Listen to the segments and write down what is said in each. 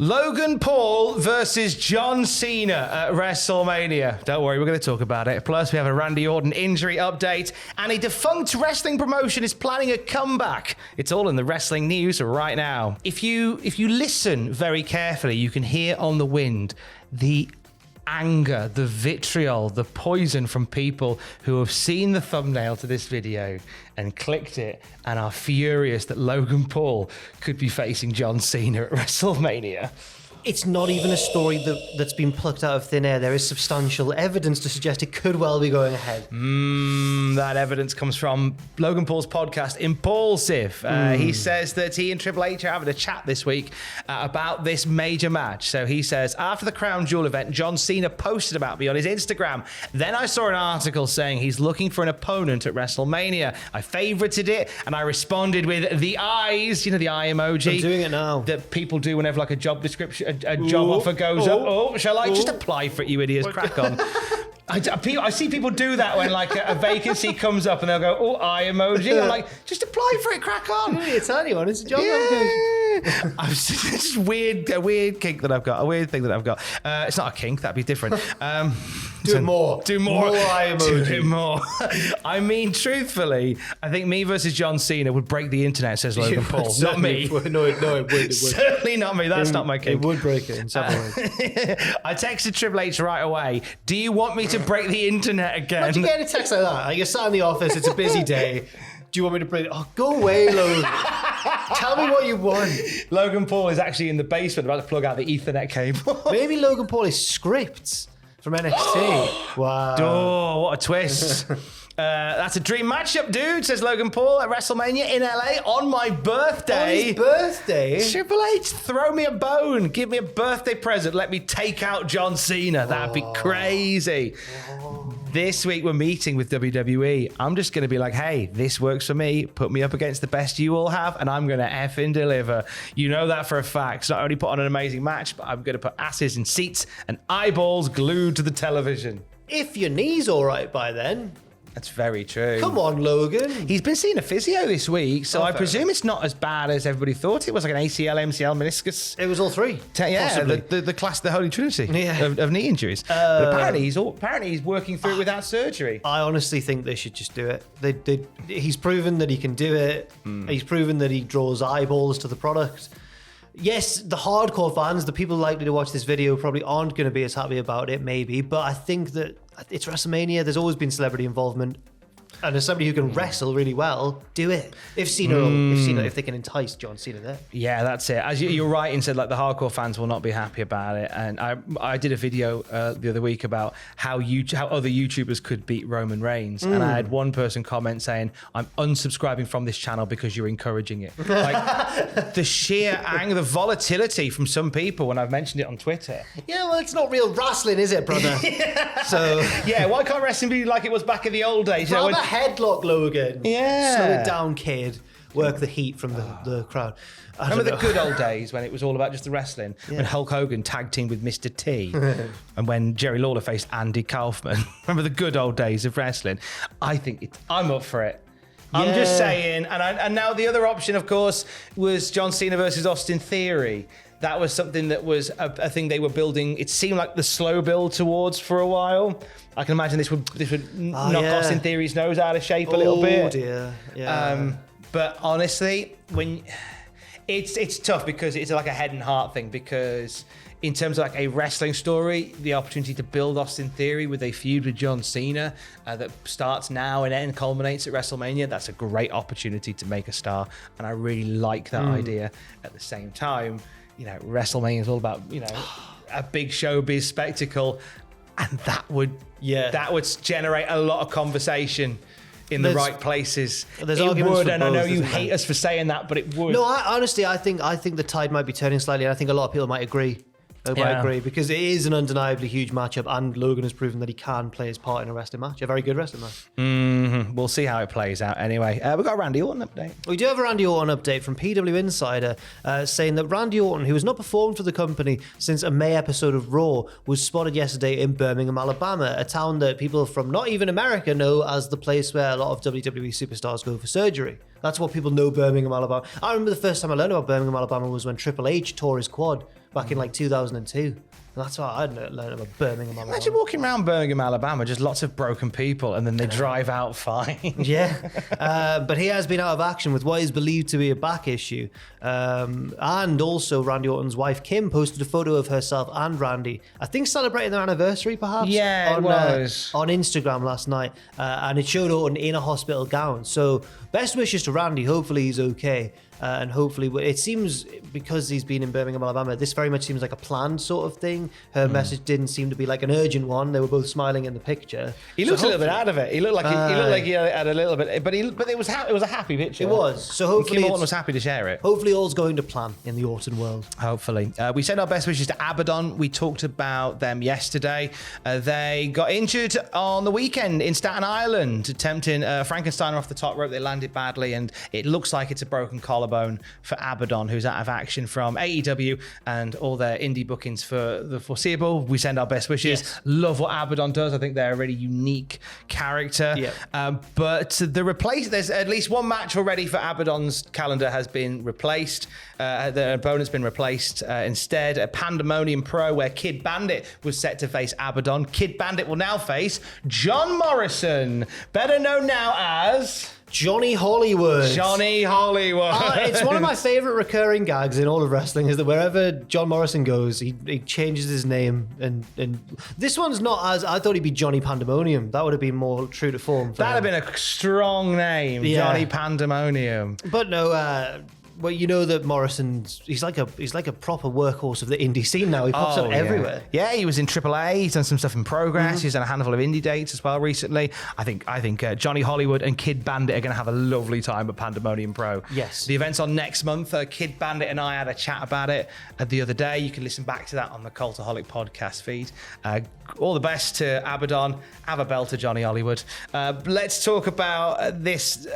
Logan Paul versus John Cena at WrestleMania. Don't worry, we're going to talk about it. Plus, we have a Randy Orton injury update, and a defunct wrestling promotion is planning a comeback. It's all in the wrestling news right now. If you listen very carefully, you can hear on the wind the anger, the vitriol, the poison from people who have seen the thumbnail to this video and clicked it and are furious that Logan Paul could be facing John Cena at WrestleMania. It's not even a story that's been plucked out of thin air. There is substantial evidence to suggest it could well be going ahead. That evidence comes from Logan Paul's podcast, Impulsive. He says that he and Triple H are having a chat this week about this major match. So he says, after the Crown Jewel event, John Cena posted about me on his Instagram. Then I saw an article saying he's looking for an opponent at WrestleMania. I favorited it, and I responded with the eyes, you know, the eye emoji. I'm doing it now. That people do whenever like a job description, a job offer goes up. Oh, shall I just apply for it, you idiots? Crack on. I see people do that when like a vacancy comes up and they'll go, oh, eye emoji. I'm like, just apply for it, crack on. It's anyone, it's a job application. It's a weird kink that I've got, a weird thing that I've got. It's not a kink, that'd be different. Do more. More eye emoji. Do more. I mean, truthfully, I think me versus John Cena would break the internet, says Logan Paul. Not me. No, it would. Certainly not me. That's not my kink. It would break it in several ways. I texted Triple H right away. Do you want me to break the internet again? How'd you get a text like that? Like, you're sat in the office, it's a busy day. Do you want me to break it? Oh, go away, Logan. Tell me what you want. Logan Paul is actually in the basement about to plug out the Ethernet cable. Maybe Logan Paul is scripts from NXT. Wow. Oh, what a twist. That's a dream matchup, dude, says Logan Paul at WrestleMania in LA on my birthday. On his birthday? Triple H, throw me a bone. Give me a birthday present. Let me take out John Cena. That'd be crazy. This week we're meeting with WWE. I'm just going to be like, hey, this works for me. Put me up against the best you all have, and I'm going to effing deliver. You know that for a fact. So not only put on an amazing match, but I'm going to put asses in seats and eyeballs glued to the television. If your knee's all right by then. That's very true. Come on, Logan. He's been seeing a physio this week, so I presume it's not as bad as everybody thought it was, like an ACL, MCL, meniscus. It was all three. The class, the holy trinity of knee injuries. But apparently he's working through it without surgery. I honestly think they should just do it. He's proven that he can do it. He's proven that he draws eyeballs to the product. Yes, the hardcore fans, the people likely to watch this video, probably aren't going to be as happy about it, maybe. But I think that it's WrestleMania. There's always been celebrity involvement. And as somebody who can wrestle really well, do it. If they can entice John Cena there. Yeah, that's it. As you're right and said, like the hardcore fans will not be happy about it. And I did a video the other week about how other YouTubers could beat Roman Reigns, and I had one person comment saying, "I'm unsubscribing from this channel because you're encouraging it." Like the sheer anger, the volatility from some people when I've mentioned it on Twitter. Yeah, well, it's not real wrestling, is it, brother? So yeah, why can't wrestling be like it was back in the old days? Headlock, Logan. Yeah. Slow it down, kid. Work the heat from the crowd. Remember the good old days when it was all about just the wrestling? Yeah. When Hulk Hogan tag teamed with Mr. T and when Jerry Lawler faced Andy Kaufman. Remember the good old days of wrestling? I'm up for it. Yeah. I'm just saying. And now the other option, of course, was John Cena versus Austin Theory. That was something that was a thing they were building. It seemed like the slow build towards for a while. I can imagine this would knock Austin Theory's nose out of shape a little bit. Oh dear, yeah. But honestly, it's tough because it's like a head and heart thing. Because in terms of like a wrestling story, the opportunity to build Austin Theory with a feud with John Cena that starts now and then culminates at WrestleMania, that's a great opportunity to make a star. And I really like that idea. At the same time, you know, WrestleMania is all about, you know, a big showbiz spectacle, and that would generate a lot of conversation in the right places. There's it would, and I know you hate hate us for saying that, but it would. No, honestly, I think the tide might be turning slightly, and I think a lot of people might agree. I agree, because it is an undeniably huge matchup, and Logan has proven that he can play his part in a wrestling match, a very good wrestling match. We'll see how it plays out anyway. We've got a Randy Orton update. We do have a Randy Orton update from PW Insider saying that Randy Orton, who has not performed for the company since a May episode of Raw, was spotted yesterday in Birmingham, Alabama, a town that people from not even America know as the place where a lot of WWE superstars go for surgery. That's what people know Birmingham, Alabama. I remember the first time I learned about Birmingham, Alabama was when Triple H tore his quad back in like 2002. And that's why I learned about Birmingham, Alabama. Imagine walking around Birmingham, Alabama, just lots of broken people, and then they drive out fine. Yeah. But he has been out of action with what is believed to be a back issue. And also Randy Orton's wife, Kim, posted a photo of herself and Randy, I think celebrating their anniversary, perhaps? Yeah, it was. On Instagram last night. And it showed Orton in a hospital gown. So best wishes to Randy. Hopefully he's okay. And hopefully, it seems, because he's been in Birmingham, Alabama, this very much seems like a planned sort of thing. Her message didn't seem to be like an urgent one. They were both smiling in the picture. He looked a little bit out of it. He looked like he had a little bit, but it was a happy picture. It was. So hopefully, Kim Orton was happy to share it. Hopefully, all's going to plan in the Orton world. Hopefully. We send our best wishes to Abadon. We talked about them yesterday. They got injured on the weekend in Staten Island, attempting Frankensteiner off the top rope. They landed badly, and it looks like it's a broken collarbone for Abadon, who's out of action from AEW and all their indie bookings for the foreseeable. We send our best wishes. Yes. Love what Abadon does. I think they're a really unique character. Yeah. But there's at least one match already for Abadon's calendar has been replaced. The opponent's been replaced instead. A Pandemonium Pro where Kid Bandit was set to face Abadon. Kid Bandit will now face John Morrison, better known now as Johnny Hollywood. Johnny Hollywood. It's one of my favorite recurring gags in all of wrestling is that wherever John Morrison goes, he changes his name. And this one's not as, I thought he'd be Johnny Pandemonium. That would have been more true to form. That'd have been a strong name, Yeah. Johnny Pandemonium. But no, well, you know that Morrison's he's like a proper workhorse of the indie scene now. He pops up everywhere. Yeah, he was in AAA. He's done some stuff in Progress. He's done a handful of indie dates as well recently. I think Johnny Hollywood and Kid Bandit are going to have a lovely time at Pandemonium Pro. Yes. The event's on next month. Kid Bandit and I had a chat about it the other day. You can listen back to that on the Cultaholic podcast feed. All the best to Abadon. Have a bell to Johnny Hollywood. Let's talk about this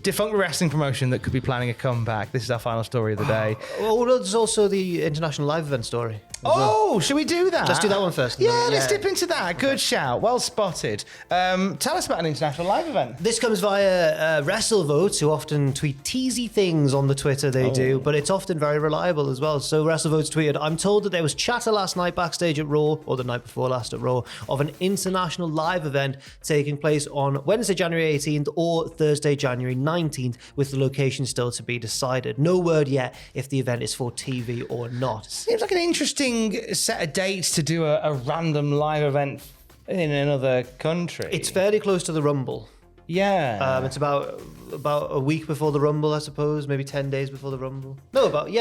defunct wrestling promotion that could be planning a comeback. This is our final story of the day. Oh, there's also the international live event story. Oh, should we do that? Let's do that one first. Yeah, let's dip into that. Good shout. Well spotted. Tell us about an international live event. This comes via WrestleVotes, who often tweet teasy things on the Twitter they do, but it's often very reliable as well. So WrestleVotes tweeted, I'm told that there was chatter last night backstage at Raw, or the night before last at Raw, of an international live event taking place on Wednesday, January 18th or Thursday, January 19th, with the location still to be decided. No word yet if the event is for TV or not. Seems like an interesting set of dates to do a random live event in another country. It's fairly close to the Rumble. Yeah. It's about a week before the Rumble, I suppose, maybe 10 days before the Rumble. No, but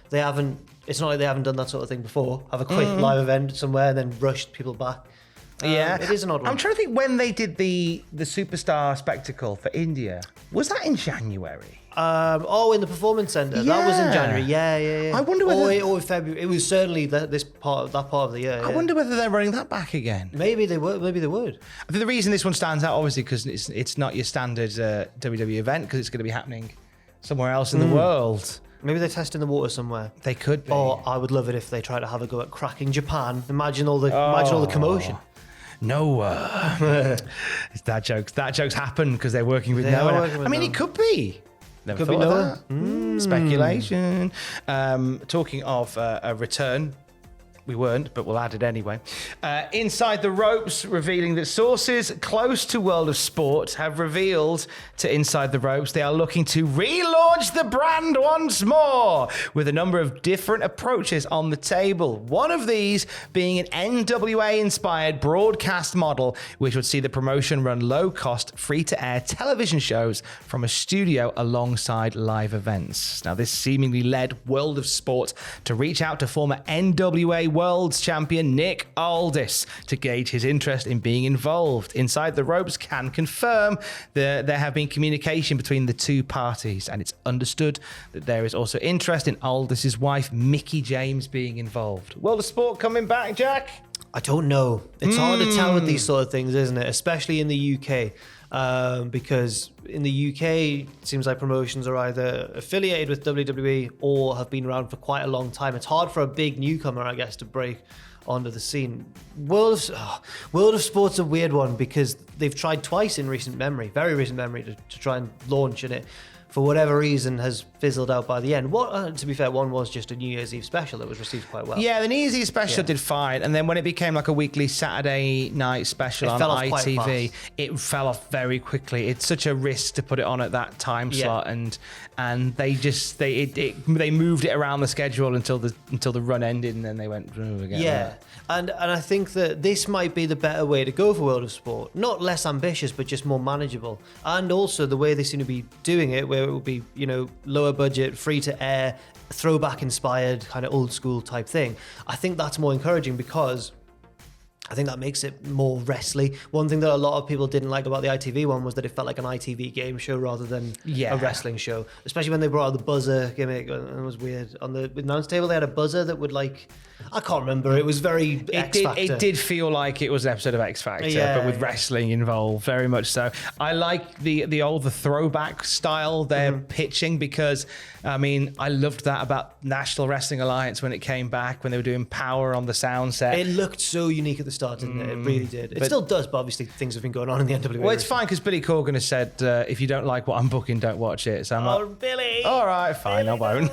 they haven't. It's not like they haven't done that sort of thing before. Have a quick live event somewhere and then rushed people back. Yeah, it is an odd one. I'm trying to think when they did the Superstar Spectacle for India. Was that in January? In the Performance Centre. Yeah. That was in January. Yeah. I wonder whether... Or February. It was certainly that part of the year. I yeah. wonder whether they're running that back again. Maybe they would. I think the reason this one stands out, obviously, because it's not your standard WWE event, because it's going to be happening somewhere else in the world. Maybe they're testing the water somewhere. They could be. Or I would love it if they try to have a go at cracking Japan. Imagine all the commotion. Noah. That joke's happened because they're working with Noah. I mean, it could be. Never Could be thought of that. Speculation. Talking of a return, we weren't, but we'll add it anyway. Inside the Ropes, revealing that sources close to World of Sport have revealed to Inside the Ropes they are looking to relaunch the brand once more, with a number of different approaches on the table. One of these being an NWA-inspired broadcast model, which would see the promotion run low-cost, free-to-air television shows from a studio alongside live events. Now, this seemingly led World of Sport to reach out to former NWA World's Champion Nick Aldis to gauge his interest in being involved. Inside the Ropes can confirm that there have been communication between the two parties, and it's understood that there is also interest in Aldis's wife, Mickie James, being involved. World of Sport coming back, Jack? I don't know. It's hard to tell with these sort of things, isn't it? Especially in the UK. because in the UK, it seems like promotions are either affiliated with WWE or have been around for quite a long time. It's hard for a big newcomer, I guess, to break onto the scene. World of Sport's a weird one because they've tried twice in recent memory, very recent memory, to try and launch in it. For whatever reason, has fizzled out by the end. To be fair, one was just a New Year's Eve special that was received quite well. Yeah, the New Year's Eve special did fine, and then when it became like a weekly Saturday night special on ITV, it fell off very quickly. It's such a risk to put it on at that time slot, and they moved it around the schedule until the run ended, and then they went again. Yeah, and I think that this might be the better way to go for World of Sport. Not less ambitious, but just more manageable, and also the way they seem to be doing it, where it will be, lower budget, free to air, throwback inspired, kind of old school type thing. I think that's more encouraging because I think that makes it more wrestly. One thing that a lot of people didn't like about the ITV one was that it felt like an ITV game show rather than a wrestling show. Especially when they brought out the buzzer gimmick, and it was weird. On the announce table, they had a buzzer that would I can't remember. It was very X Factor. It did feel like it was an episode of X Factor, but with wrestling involved, very much so. I like the throwback style they're pitching because, I loved that about National Wrestling Alliance when it came back, when they were doing Power on the sound set. It looked so unique at the start, didn't it? It really did. It still does, but obviously things have been going on in the NWA. Well, it's fine because Billy Corgan has said, if you don't like what I'm booking, don't watch it. So I'm like, Billy! All right, fine, I won't.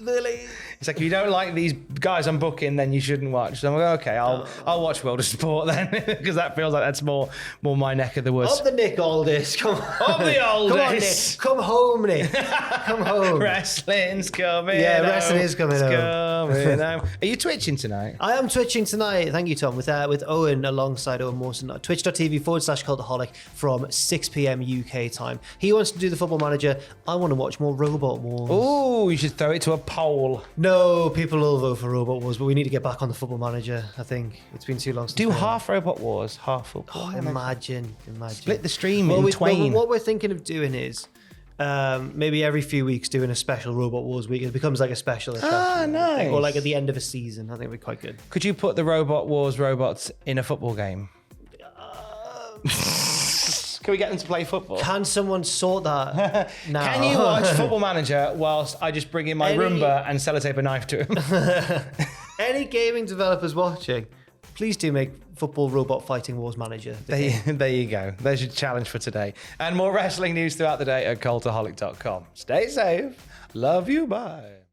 Billy! It's like, if you don't like these guys I'm booking, then you shouldn't watch. So I'm like, okay, I'll watch World of Sport then, because that feels like that's more my neck of the woods. Of the Nick Aldis, come on. Of the Aldis. Come home, Nick. Come home. Wrestling's coming. Yeah, wrestling is coming home. Are you twitching tonight? I am twitching tonight. Thank you, Tom. With Owen alongside Owen Mawson. Twitch.tv/Cultaholic from 6 p.m. UK time. He wants to do the Football Manager. I want to watch more Robot Wars. Oh, you should throw it to a poll. No, people will vote for Robot Wars, but we need to get back on the Football Manager. I think it's been too long since. Do half Robot Wars, half Football. Oh, imagine. Split the stream in twain. What we're thinking of doing is maybe every few weeks doing a special Robot Wars week. It becomes like a special. Nice. Or like at the end of a season. I think it'd be quite good. Could you put the Robot Wars robots in a football game? Can we get them to play football? Can someone sort that now? Can you watch Football Manager whilst I just bring in my Roomba and sellotape a knife to him? Any gaming developers watching, please do make Football Robot Fighting Wars Manager. There you go. There's your challenge for today. And more wrestling news throughout the day at cultaholic.com. Stay safe. Love you. Bye.